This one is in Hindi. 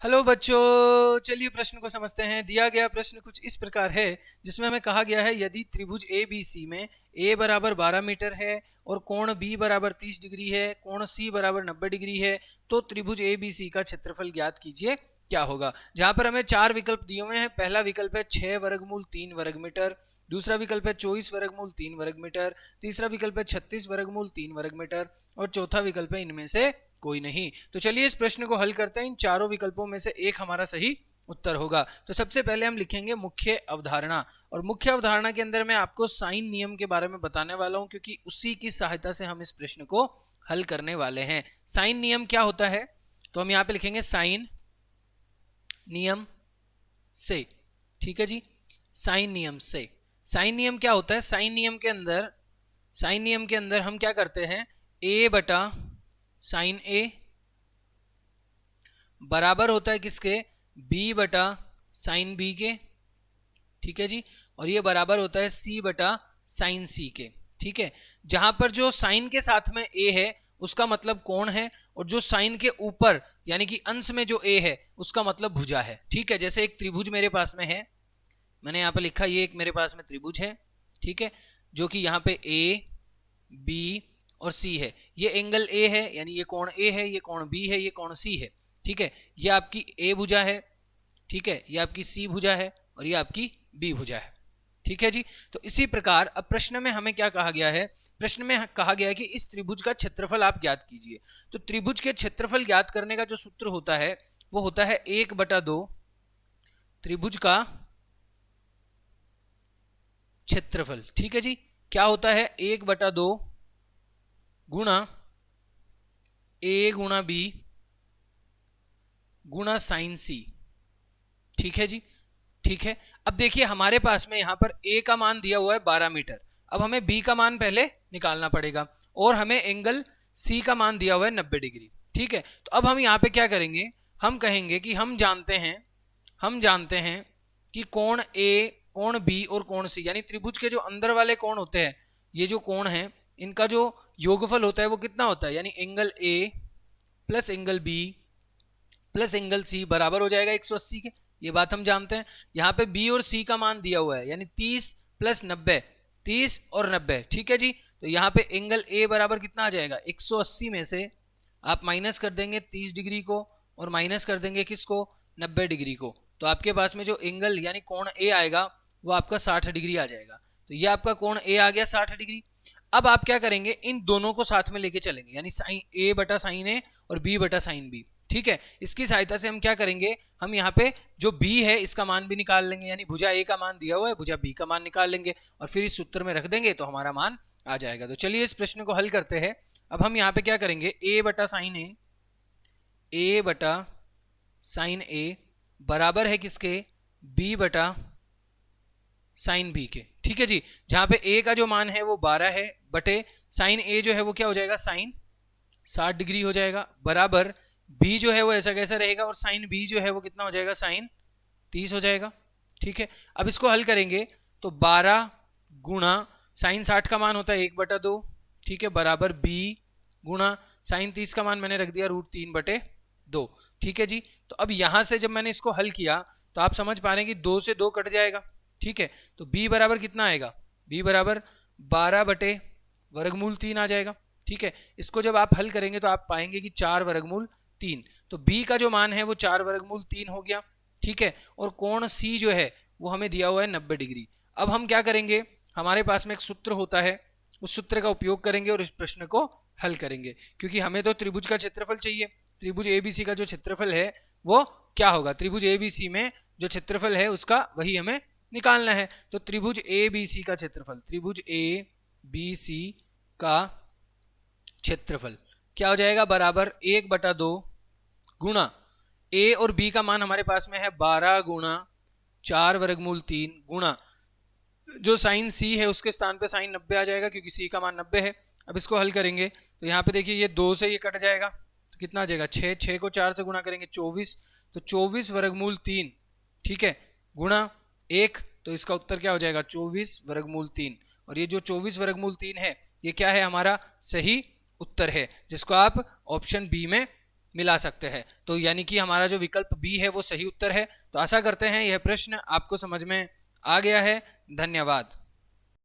हेलो बच्चों, चलिए प्रश्न को समझते हैं। दिया गया प्रश्न कुछ इस प्रकार है, जिसमें हमें कहा गया है यदि त्रिभुज ए बी सी में a बराबर 12 मीटर है और कोण b बराबर 30 डिग्री है, कोण c बराबर 90 डिग्री है, तो त्रिभुज ए बी सी का क्षेत्रफल ज्ञात कीजिए, क्या होगा। जहां पर हमें चार विकल्प दिए हुए हैं। पहला विकल्प है 6 वर्गमूल 3 वर्ग मीटर, दूसरा विकल्प है 24 वर्गमूल 3 वर्ग मीटर, तीसरा विकल्प है 36 वर्गमूल 3 वर्ग मीटर और चौथा विकल्प है इनमें से कोई नहीं। तो चलिए इस प्रश्न को हल करते हैं। इन चारों विकल्पों में से एक हमारा सही उत्तर होगा। तो सबसे पहले हम लिखेंगे मुख्य अवधारणा, और मुख्य अवधारणा के अंदर मैं आपको साइन नियम के बारे में बताने वाला हूं, क्योंकि उसी की सहायता से हम इस प्रश्न को हल करने वाले हैं। साइन नियम क्या होता है, तो हम यहां पे लिखेंगे साइन नियम से। ठीक है जी, साइन नियम से। साइन नियम क्या होता है, साइन नियम के अंदर हम क्या करते हैं, a बटा साइन ए बराबर होता है किसके, b बटा साइन बी के। ठीक है जी, और ये बराबर होता है c बटा साइन सी के। ठीक है, जहां पर जो साइन के साथ में a है उसका मतलब कोण है, और जो साइन के ऊपर यानी कि अंश में जो a है उसका मतलब भुजा है। ठीक है, जैसे एक त्रिभुज मेरे पास में है, मैंने यहाँ पे लिखा ये एक मेरे पास में त्रिभुज है। ठीक है, जो कि यहाँ पे a b और c है। ये एंगल a है, यानी ये कोण a है, ये कोण b है, ये कोण c है। ठीक है, ये आपकी a भुजा है, ठीक है, ये आपकी c भुजा है और ये आपकी b भुजा है। ठीक है जी, तो इसी प्रकार अब प्रश्न में हमें क्या कहा गया है, प्रश्न में कहा गया है कि इस त्रिभुज का क्षेत्रफल आप ज्ञात कीजिए। तो त्रिभुज के क्षेत्रफल ज्ञात करने का जो सूत्र होता है वो होता है 1/2 त्रिभुज का क्षेत्रफल। ठीक है जी, क्या होता है 1/2 गुणा a गुणा b गुणा साइन सी। ठीक है जी, ठीक है। अब देखिए हमारे पास में यहां पर a का मान दिया हुआ है 12 मीटर। अब हमें b का मान पहले निकालना पड़ेगा, और हमें एंगल c का मान दिया हुआ है 90 डिग्री। ठीक है, तो अब हम यहाँ पे क्या करेंगे, हम कहेंगे कि हम जानते हैं कि कोण a, कोण b और कोण c, यानी त्रिभुज के जो अंदर वाले कोण होते हैं, ये जो कोण है इनका जो योगफल होता है वो कितना होता है, यानी angle a plus angle b plus angle c बराबर हो जाएगा 180 के। ये बात हम जानते हैं। यहाँ पे b और c का मान दिया हुआ है, यानी 30 प्लस 90, 30 और 90। ठीक है जी, तो यहाँ पे एंगल a बराबर कितना आ जाएगा, 180 में से आप माइनस कर देंगे 30 डिग्री को और माइनस कर देंगे किसको, 90 डिग्री को। तो आपके पास में जो एंगल यानी कोण a आएगा वो आपका 60 डिग्री आ जाएगा। तो ये आपका कोण a आ गया 60 डिग्री। अब आप क्या करेंगे, इन दोनों को साथ में लेके चलेंगे, यानी साइन a बटा साइन a और b बटा साइन b। ठीक है, इसकी सहायता से हम क्या करेंगे, हम यहाँ पे जो b है इसका मान भी निकाल लेंगे, यानी भुजा a का मान दिया हुआ है, भुजा b का मान निकाल लेंगे और फिर इस सूत्र में रख देंगे तो हमारा मान आ जाएगा। तो चलिए इस प्रश्न को हल करते हैं। अब हम यहाँ पे क्या करेंगे, a बटा साइन a बराबर है किसके, b बटा साइन b के। ठीक है जी, जहां पे a का जो मान है वो 12 है, बटे साइन a जो है वो क्या हो जाएगा, साइन 60 डिग्री हो जाएगा, बराबर b जो है वो ऐसा कैसा रहेगा, और साइन b जो है वो कितना हो जाएगा, साइन 30 हो जाएगा। ठीक है, अब इसको हल करेंगे तो 12 गुणा साइन 60 का मान होता है 1/2। ठीक है, बराबर b गुणा साइन 30 का मान मैंने रख दिया √3/2। ठीक है जी, तो अब यहां से जब मैंने इसको हल किया तो आप समझ पा रहे हैं कि 2 से 2 कट जाएगा। ठीक है, तो b बराबर कितना आएगा, b बराबर 12/√3 आ जाएगा। ठीक है, इसको जब आप हल करेंगे तो आप पाएंगे कि 4/3, तो b का जो मान है वो 4/3 हो गया। ठीक है, और कोण c जो है वो हमें दिया हुआ है 90 डिग्री। अब हम क्या करेंगे, हमारे पास में एक सूत्र होता है, उस सूत्र का उपयोग करेंगे और इस प्रश्न को हल करेंगे, क्योंकि हमें तो त्रिभुज का क्षेत्रफल चाहिए। त्रिभुज एबीसी का जो क्षेत्रफल है वो क्या होगा, त्रिभुज एबीसी में जो क्षेत्रफल है उसका वही हमें निकालना है। तो त्रिभुज एबीसी का क्षेत्रफल, त्रिभुज एबीसी का क्षेत्रफल क्या हो जाएगा, बराबर 1/2 गुणा a और b का मान हमारे पास में है 12 गुणा 4/3 गुणा जो साइन c है उसके स्थान पे साइन 90 आ जाएगा, क्योंकि c का मान 90 है। अब इसको हल करेंगे तो यहाँ पे देखिए ये 2 से ये कट जाएगा, तो कितना आ जाएगा, 6 को 4 से गुणा करेंगे 24, तो 24/3। ठीक है, गुणा 1, तो इसका उत्तर क्या हो जाएगा, 24/3। और ये जो 24/3 है ये क्या है, हमारा सही उत्तर है, जिसको आप ऑप्शन बी में मिला सकते हैं। तो यानी कि हमारा जो विकल्प बी है वो सही उत्तर है। तो आशा करते हैं यह प्रश्न आपको समझ में आ गया है। धन्यवाद।